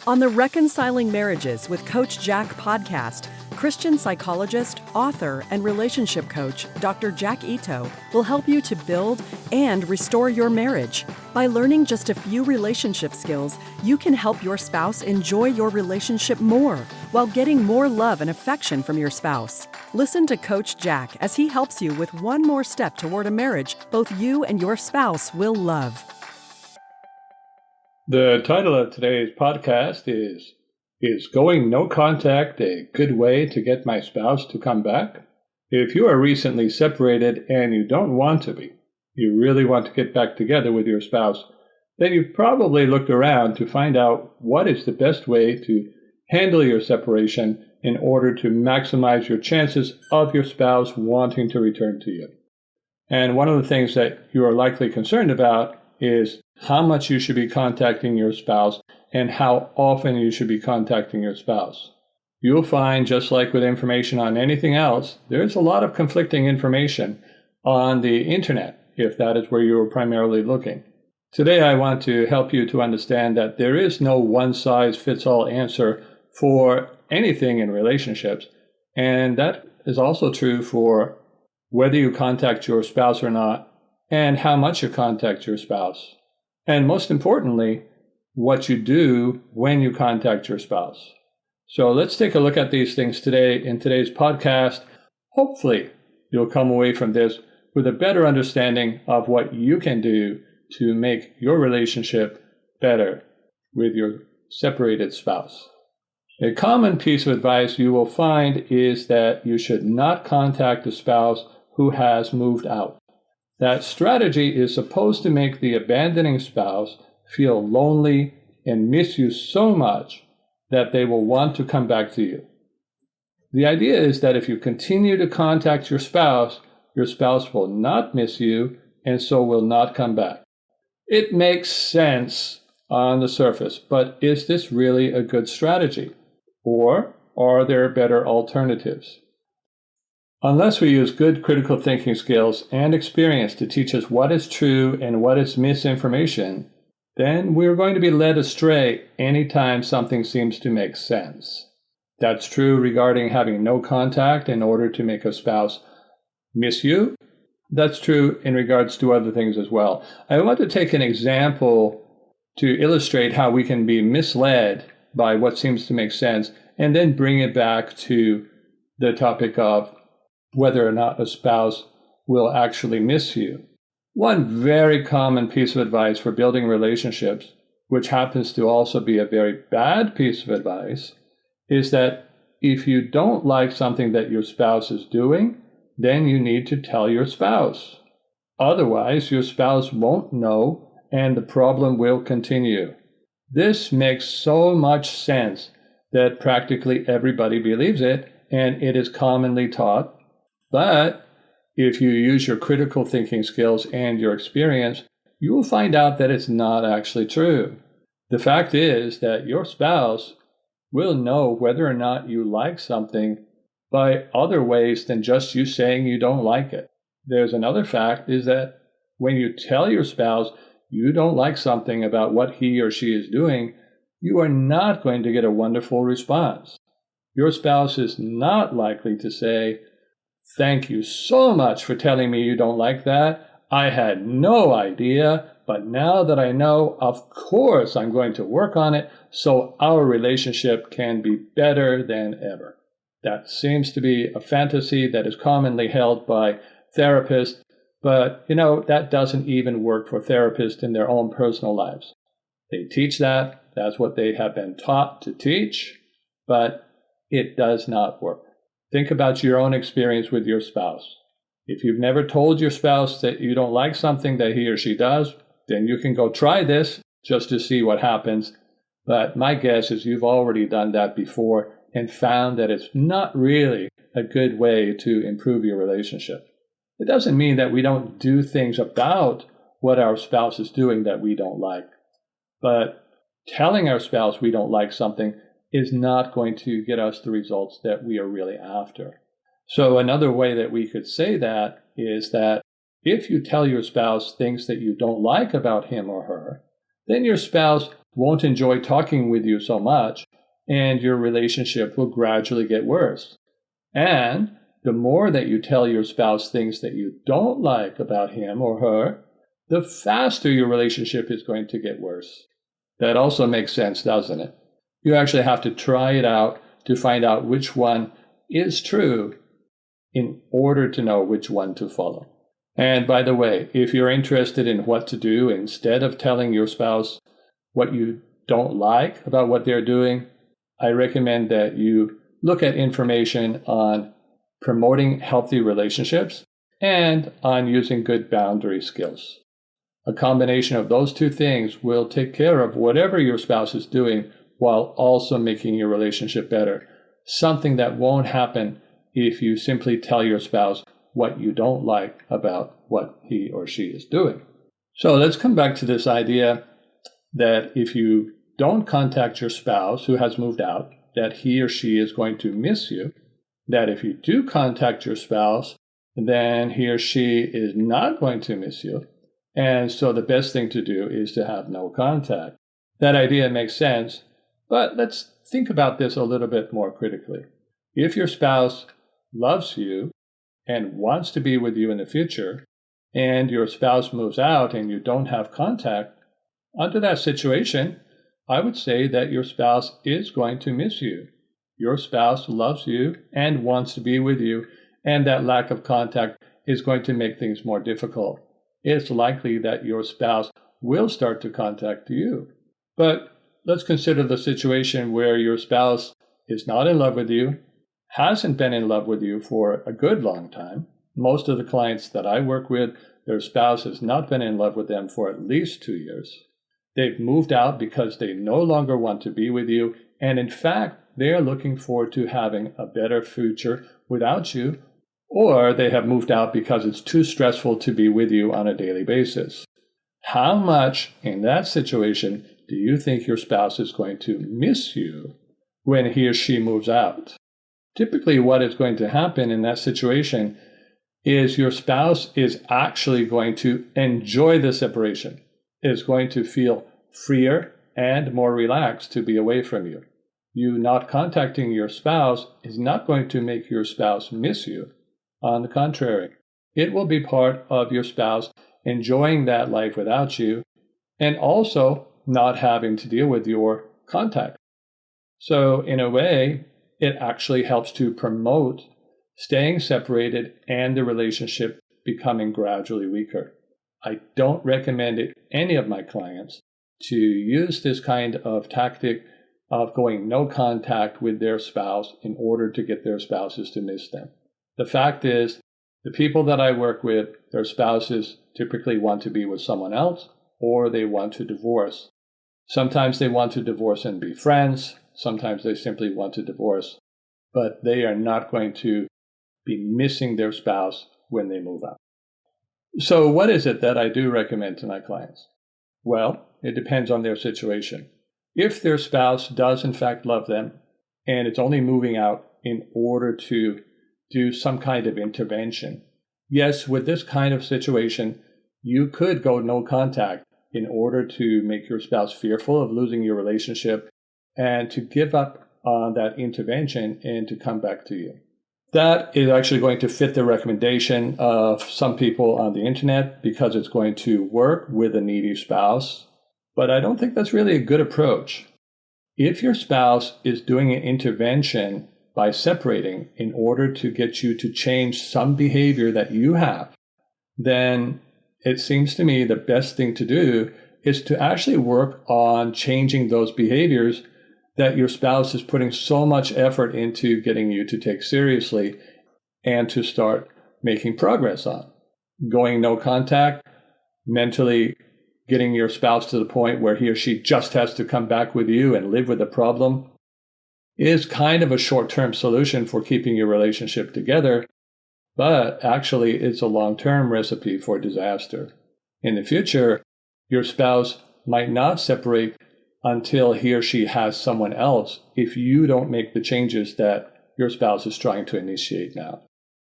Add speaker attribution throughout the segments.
Speaker 1: On the Reconciling Marriages with Coach Jack podcast, Christian psychologist, author, and relationship coach Dr. Jack Ito will help you to build and restore your marriage. By learning just a few relationship skills, you can help your spouse enjoy your relationship more while getting more love and affection from your spouse. Listen to Coach Jack as he helps you with one more step toward a marriage both you and your spouse will love.
Speaker 2: The title of today's podcast is Going No Contact a Good Way to Get My Spouse to Come Back? If you are recently separated and you don't want to be, you really want to get back together with your spouse, then you've probably looked around to find out what is the best way to handle your separation in order to maximize your chances of your spouse wanting to return to you. And one of the things that you are likely concerned about is how much you should be contacting your spouse and how often you should be contacting your spouse. You'll find, just like with information on anything else, there's a lot of conflicting information on the internet, if that is where you are primarily looking. Today, I want to help you to understand that there is no one-size-fits-all answer for anything in relationships, and that is also true for whether you contact your spouse or not, and how much you contact your spouse. And most importantly, what you do when you contact your spouse. So let's take a look at these things today in today's podcast. Hopefully, you'll come away from this with a better understanding of what you can do to make your relationship better with your separated spouse. A common piece of advice you will find is that you should not contact a spouse who has moved out. That strategy is supposed to make the abandoning spouse feel lonely and miss you so much that they will want to come back to you. The idea is that if you continue to contact your spouse will not miss you and so will not come back. It makes sense on the surface, but is this really a good strategy? Or are there better alternatives? Unless we use good critical thinking skills and experience to teach us what is true and what is misinformation, then we're going to be led astray anytime something seems to make sense. That's true regarding having no contact in order to make a spouse miss you. That's true in regards to other things as well. I want to take an example to illustrate how we can be misled by what seems to make sense and then bring it back to the topic of whether or not a spouse will actually miss you. One very common piece of advice for building relationships, which happens to also be a very bad piece of advice, is that if you don't like something that your spouse is doing, then you need to tell your spouse. Otherwise, your spouse won't know and the problem will continue. This makes so much sense that practically everybody believes it, and it is commonly taught. But if you use your critical thinking skills and your experience, you will find out that it's not actually true. The fact is that your spouse will know whether or not you like something by other ways than just you saying you don't like it. There's another fact is that when you tell your spouse you don't like something about what he or she is doing, you are not going to get a wonderful response. Your spouse is not likely to say, "Thank you so much for telling me you don't like that. I had no idea, but now that I know, of course I'm going to work on it so our relationship can be better than ever." That seems to be a fantasy that is commonly held by therapists, but that doesn't even work for therapists in their own personal lives. They teach that, that's what they have been taught to teach, but it does not work. Think about your own experience with your spouse. If you've never told your spouse that you don't like something that he or she does, then you can go try this just to see what happens. But my guess is you've already done that before and found that it's not really a good way to improve your relationship. It doesn't mean that we don't do things about what our spouse is doing that we don't like. But telling our spouse we don't like something is not going to get us the results that we are really after. So another way that we could say that is that if you tell your spouse things that you don't like about him or her, then your spouse won't enjoy talking with you so much, and your relationship will gradually get worse. And the more that you tell your spouse things that you don't like about him or her, the faster your relationship is going to get worse. That also makes sense, doesn't it? You actually have to try it out to find out which one is true in order to know which one to follow. And by the way, if you're interested in what to do instead of telling your spouse what you don't like about what they're doing, I recommend that you look at information on promoting healthy relationships and on using good boundary skills. A combination of those two things will take care of whatever your spouse is doing while also making your relationship better. Something that won't happen if you simply tell your spouse what you don't like about what he or she is doing. So let's come back to this idea that if you don't contact your spouse who has moved out, that he or she is going to miss you. That if you do contact your spouse, then he or she is not going to miss you. And so the best thing to do is to have no contact. That idea makes sense, but let's think about this a little bit more critically. If your spouse loves you and wants to be with you in the future, and your spouse moves out and you don't have contact, under that situation, I would say that your spouse is going to miss you. Your spouse loves you and wants to be with you, and that lack of contact is going to make things more difficult. It's likely that your spouse will start to contact you. But let's consider the situation where your spouse is not in love with you, hasn't been in love with you for a good long time. Most of the clients that I work with, their spouse has not been in love with them for at least 2 years. They've moved out because they no longer want to be with you, and in fact, they are looking forward to having a better future without you, or they have moved out because it's too stressful to be with you on a daily basis. How much in that situation do you think your spouse is going to miss you when he or she moves out? Typically, what is going to happen in that situation is your spouse is actually going to enjoy the separation, is going to feel freer and more relaxed to be away from you. You not contacting your spouse is not going to make your spouse miss you. On the contrary, it will be part of your spouse enjoying that life without you and also not having to deal with your contact. So in a way, it actually helps to promote staying separated and the relationship becoming gradually weaker. I don't recommend it any of my clients to use this kind of tactic of going no contact with their spouse in order to get their spouses to miss them. The fact is, the people that I work with, their spouses typically want to be with someone else or they want to divorce. Sometimes they want to divorce and be friends. Sometimes they simply want to divorce. But they are not going to be missing their spouse when they move out. So what is it that I do recommend to my clients? Well, it depends on their situation. If their spouse does in fact love them and it's only moving out in order to do some kind of intervention, yes, with this kind of situation, you could go no contact in order to make your spouse fearful of losing your relationship and to give up on that intervention and to come back to you. That is actually going to fit the recommendation of some people on the internet because it's going to work with a needy spouse. But I don't think that's really a good approach. If your spouse is doing an intervention by separating in order to get you to change some behavior that you have, then it seems to me the best thing to do is to actually work on changing those behaviors that your spouse is putting so much effort into getting you to take seriously and to start making progress on. Going no contact, mentally getting your spouse to the point where he or she just has to come back with you and live with the problem is kind of a short-term solution for keeping your relationship together, but actually it's a long-term recipe for disaster. In the future, your spouse might not separate until he or she has someone else if you don't make the changes that your spouse is trying to initiate now.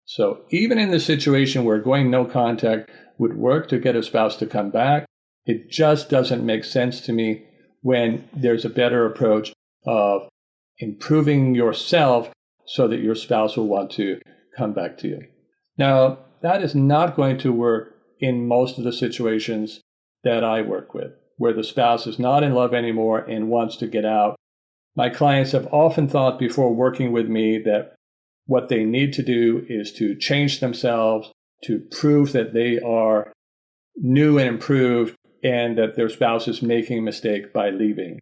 Speaker 2: So even in the situation where going no contact would work to get a spouse to come back, it just doesn't make sense to me when there's a better approach of improving yourself so that your spouse will want to come back to you. Now, that is not going to work in most of the situations that I work with, where the spouse is not in love anymore and wants to get out. My clients have often thought before working with me that what they need to do is to change themselves, to prove that they are new and improved and that their spouse is making a mistake by leaving.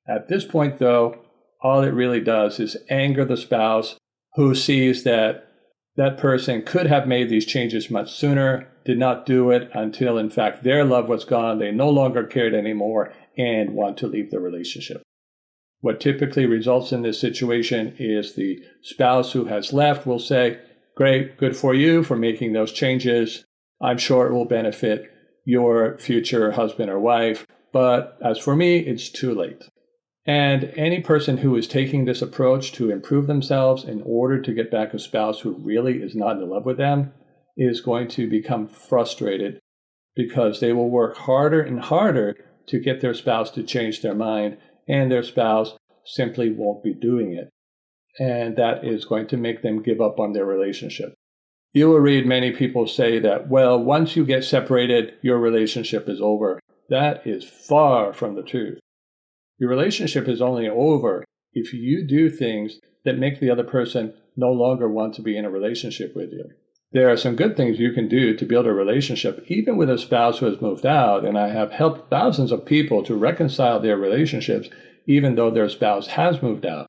Speaker 2: At this point, though, all it really does is anger the spouse who sees that that person could have made these changes much sooner, did not do it until, in fact, their love was gone, they no longer cared anymore, and want to leave the relationship. What typically results in this situation is the spouse who has left will say, great, good for you for making those changes. I'm sure it will benefit your future husband or wife, but as for me, it's too late. And any person who is taking this approach to improve themselves in order to get back a spouse who really is not in love with them is going to become frustrated because they will work harder and harder to get their spouse to change their mind, and their spouse simply won't be doing it. And that is going to make them give up on their relationship. You will read many people say that, well, once you get separated, your relationship is over. That is far from the truth. Your relationship is only over if you do things that make the other person no longer want to be in a relationship with you. There are some good things you can do to build a relationship, even with a spouse who has moved out, and I have helped thousands of people to reconcile their relationships, even though their spouse has moved out.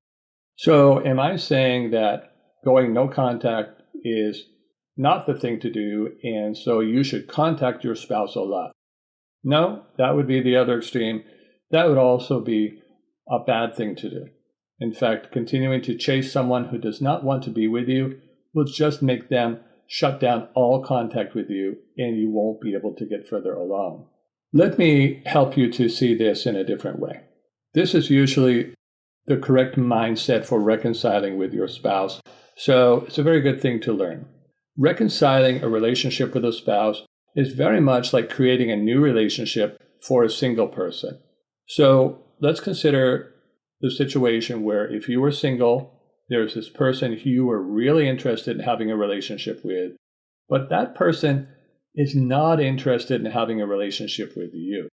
Speaker 2: So am I saying that going no contact is not the thing to do, and so you should contact your spouse a lot? No, that would be the other extreme. That would also be a bad thing to do. In fact, continuing to chase someone who does not want to be with you will just make them shut down all contact with you, and you won't be able to get further along. Let me help you to see this in a different way. This is usually the correct mindset for reconciling with your spouse, so it's a very good thing to learn. Reconciling a relationship with a spouse is very much like creating a new relationship for a single person. So let's consider the situation where if you were single, there's this person who you were really interested in having a relationship with, but that person is not interested in having a relationship with you.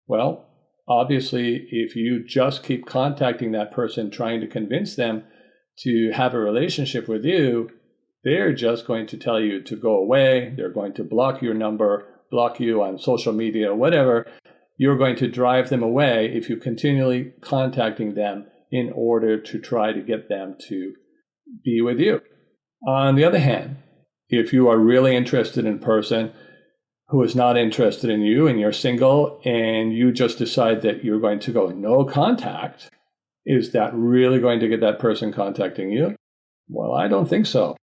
Speaker 2: Well, obviously, if you just keep contacting that person trying to convince them to have a relationship with you, they're just going to tell you to go away. They're going to block your number, block you on social media, whatever. You're going to drive them away if you're continually contacting them in order to try to get them to be with you. On the other hand, if you are really interested in a person who is not interested in you and you're single and you just decide that you're going to go no contact, is that really going to get that person contacting you? Well, I don't think so.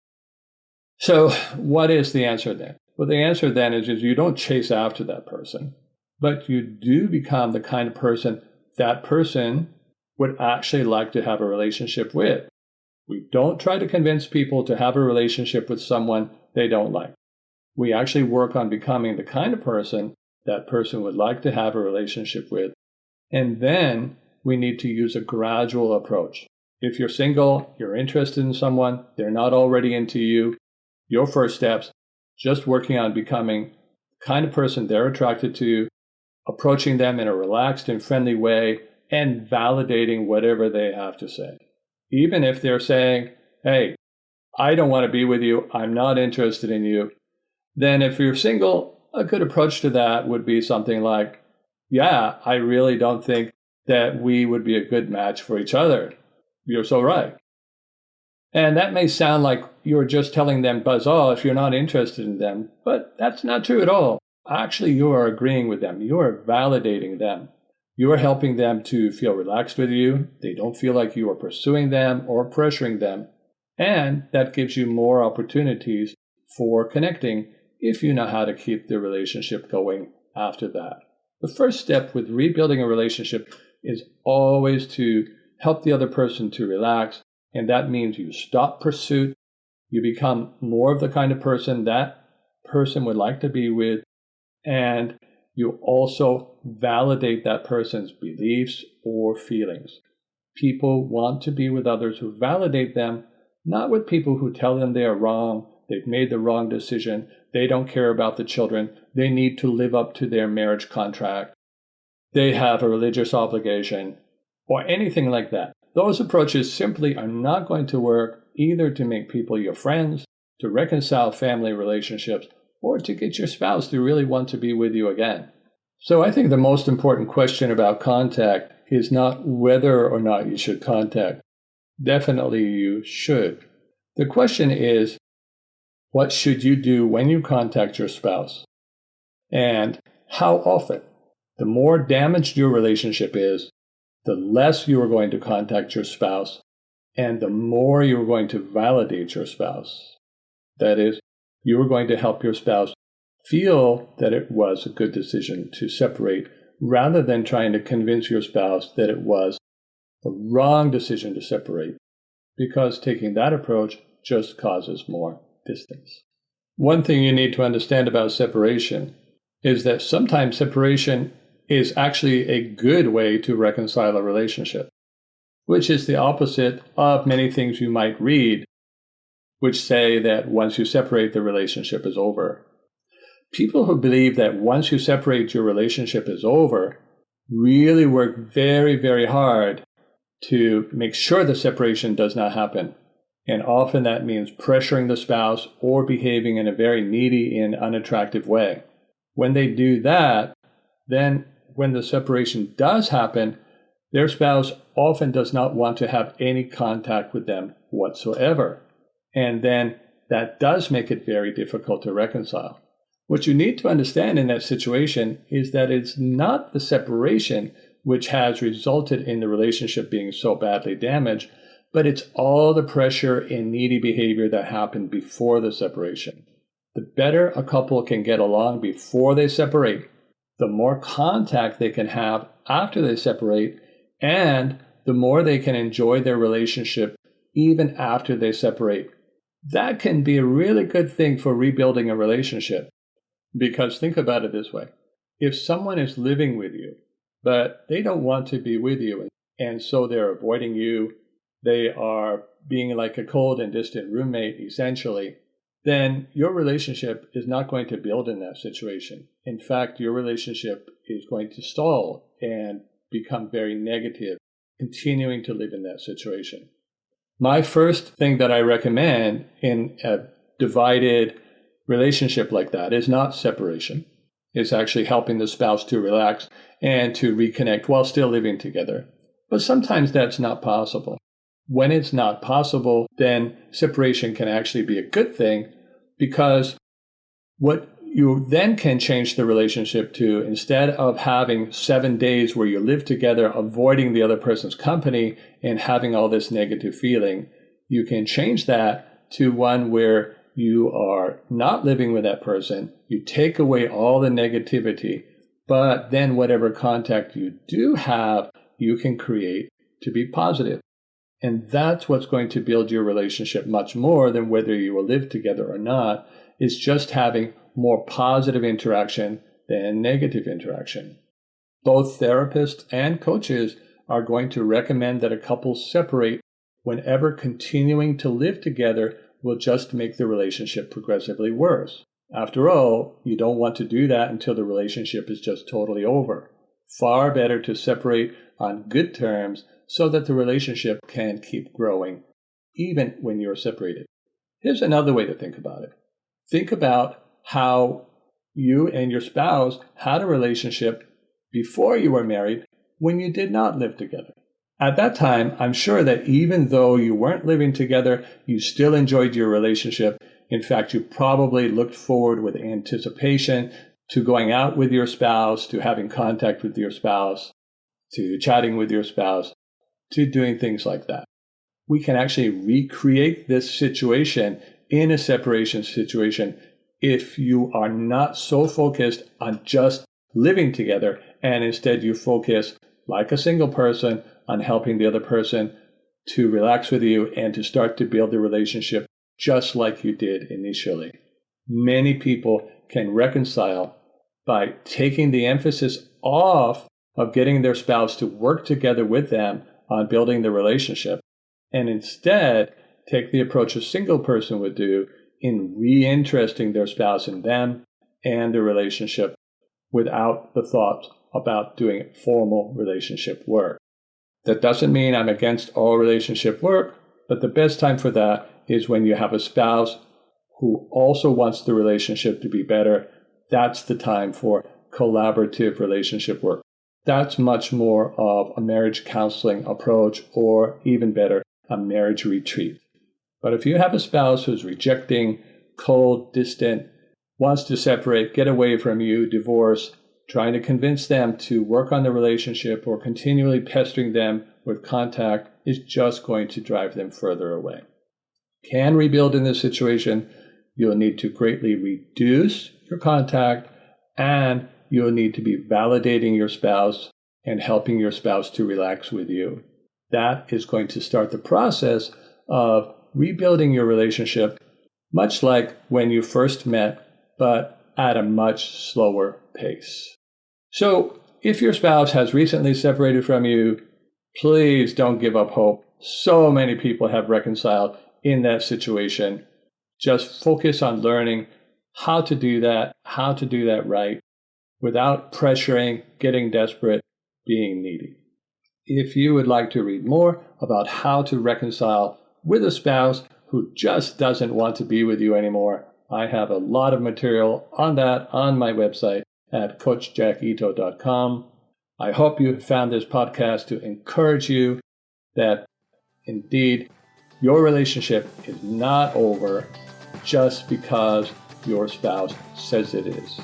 Speaker 2: So what is the answer then? Well, the answer then is you don't chase after that person, but you do become the kind of person that person would actually like to have a relationship with. We don't try to convince people to have a relationship with someone they don't like. We actually work on becoming the kind of person that person would like to have a relationship with. And then we need to use a gradual approach. If you're single, you're interested in someone, they're not already into you, your first steps, just working on becoming the kind of person they're attracted to, approaching them in a relaxed and friendly way, and validating whatever they have to say. Even if they're saying, hey, I don't want to be with you, I'm not interested in you, then if you're single, a good approach to that would be something like, yeah, I really don't think that we would be a good match for each other. You're so right. And that may sound like you're just telling them buzz off if you're not interested in them, but that's not true at all. Actually, you are agreeing with them. You are validating them. You are helping them to feel relaxed with you. They don't feel like you are pursuing them or pressuring them. And that gives you more opportunities for connecting if you know how to keep the relationship going after that. The first step with rebuilding a relationship is always to help the other person to relax. And that means you stop pursuit. You become more of the kind of person that person would like to be with. And you also validate that person's beliefs or feelings. People want to be with others who validate them, not with people who tell them they are wrong, they've made the wrong decision, they don't care about the children, they need to live up to their marriage contract, they have a religious obligation, or anything like that. Those approaches simply are not going to work either to make people your friends, to reconcile family relationships, or to get your spouse to really want to be with you again. So I think the most important question about contact is not whether or not you should contact. Definitely you should. The question is, what should you do when you contact your spouse? And how often? The more damaged your relationship is, the less you are going to contact your spouse, and the more you are going to validate your spouse. That is, you are going to help your spouse feel that it was a good decision to separate, rather than trying to convince your spouse that it was a wrong decision to separate, because taking that approach just causes more distance. One thing you need to understand about separation is that sometimes separation is actually a good way to reconcile a relationship, which is the opposite of many things you might read, which say that once you separate, the relationship is over. People who believe that once you separate, your relationship is over really work very, very hard to make sure the separation does not happen. And often that means pressuring the spouse or behaving in a very needy and unattractive way. When they do that, then when the separation does happen, their spouse often does not want to have any contact with them whatsoever. And then that does make it very difficult to reconcile. What you need to understand in that situation is that it's not the separation which has resulted in the relationship being so badly damaged, but it's all the pressure and needy behavior that happened before the separation. The better a couple can get along before they separate, the more contact they can have after they separate, and the more they can enjoy their relationship even after they separate. That can be a really good thing for rebuilding a relationship. Because think about it this way. If someone is living with you, but they don't want to be with you, and so they're avoiding you, they are being like a cold and distant roommate, essentially, then your relationship is not going to build in that situation. In fact, your relationship is going to stall and become very negative, continuing to live in that situation. My first thing that I recommend in a divided relationship like that is not separation. It's actually helping the spouse to relax and to reconnect while still living together. But sometimes that's not possible. When it's not possible, then separation can actually be a good thing, because what you then can change the relationship to, instead of having 7 days where you live together, avoiding the other person's company and having all this negative feeling, you can change that to one where you are not living with that person, you take away all the negativity, but then whatever contact you do have, you can create to be positive. And that's what's going to build your relationship much more than whether you will live together or not, is just having more positive interaction than negative interaction. Both therapists and coaches are going to recommend that a couple separate whenever continuing to live together will just make the relationship progressively worse. After all, you don't want to do that until the relationship is just totally over. Far better to separate on good terms so that the relationship can keep growing, even when you're separated. Here's another way to think about it. Think about how you and your spouse had a relationship before you were married when you did not live together. At that time, I'm sure that even though you weren't living together, you still enjoyed your relationship. In fact, you probably looked forward with anticipation to going out with your spouse, to having contact with your spouse, to chatting with your spouse, to doing things like that. We can actually recreate this situation in a separation situation if you are not so focused on just living together, and instead you focus, like a single person, on helping the other person to relax with you and to start to build the relationship just like you did initially. Many people can reconcile by taking the emphasis off of getting their spouse to work together with them on building the relationship, and instead take the approach a single person would do in reinteresting their spouse in them and the relationship without the thought about doing formal relationship work. That doesn't mean I'm against all relationship work, but the best time for that is when you have a spouse who also wants the relationship to be better. That's the time for collaborative relationship work. That's much more of a marriage counseling approach, or even better, a marriage retreat. But if you have a spouse who's rejecting, cold, distant, wants to separate, get away from you, divorce, trying to convince them to work on the relationship or continually pestering them with contact is just going to drive them further away. Can rebuild in this situation, you'll need to greatly reduce your contact, and you'll need to be validating your spouse and helping your spouse to relax with you. That is going to start the process of rebuilding your relationship, much like when you first met, but at a much slower pace. So if your spouse has recently separated from you, please don't give up hope. So many people have reconciled in that situation. Just focus on learning how to do that right, without pressuring, getting desperate, being needy. If you would like to read more about how to reconcile with a spouse who just doesn't want to be with you anymore, I have a lot of material on that on my website at coachjackito.com. I hope you found this podcast to encourage you that indeed your relationship is not over just because your spouse says it is.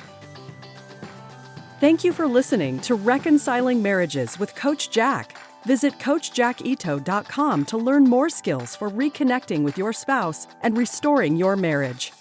Speaker 1: Thank you for listening to Reconciling Marriages with Coach Jack. Visit CoachJackIto.com to learn more skills for reconnecting with your spouse and restoring your marriage.